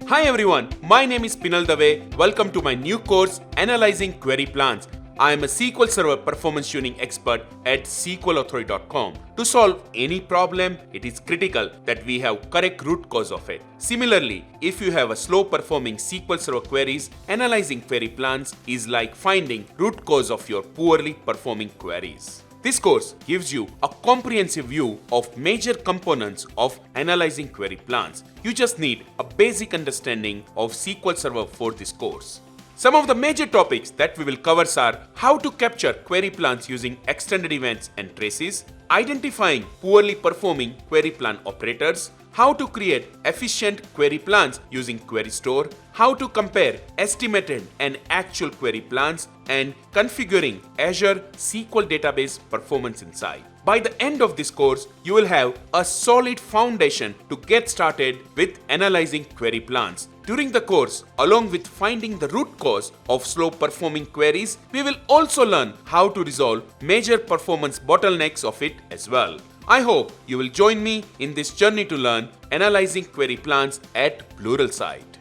Hi everyone, my name is Pinal Dave. Welcome to my new course, Analyzing Query Plans. I am a SQL Server performance tuning expert at SQLauthority.com. To solve any problem, it is critical that we have correct root cause of it. Similarly, if you have a slow performing SQL Server queries, analyzing query plans is like finding root cause of your poorly performing queries. This course gives you a comprehensive view of major components of analyzing query plans. You just need a basic understanding of SQL Server for this course. Some of the major topics that we will cover are how to capture query plans using extended events and traces, identifying poorly performing query plan operators, how to create efficient query plans using Query Store, how to compare estimated and actual query plans, and configuring Azure SQL database performance inside. By the end of this course, you will have a solid foundation to get started with analyzing query plans. During the course, along with finding the root cause of slow performing queries, we will also learn how to resolve major performance bottlenecks of it as well. I hope you will join me in this journey to learn analyzing query plans at Pluralsight.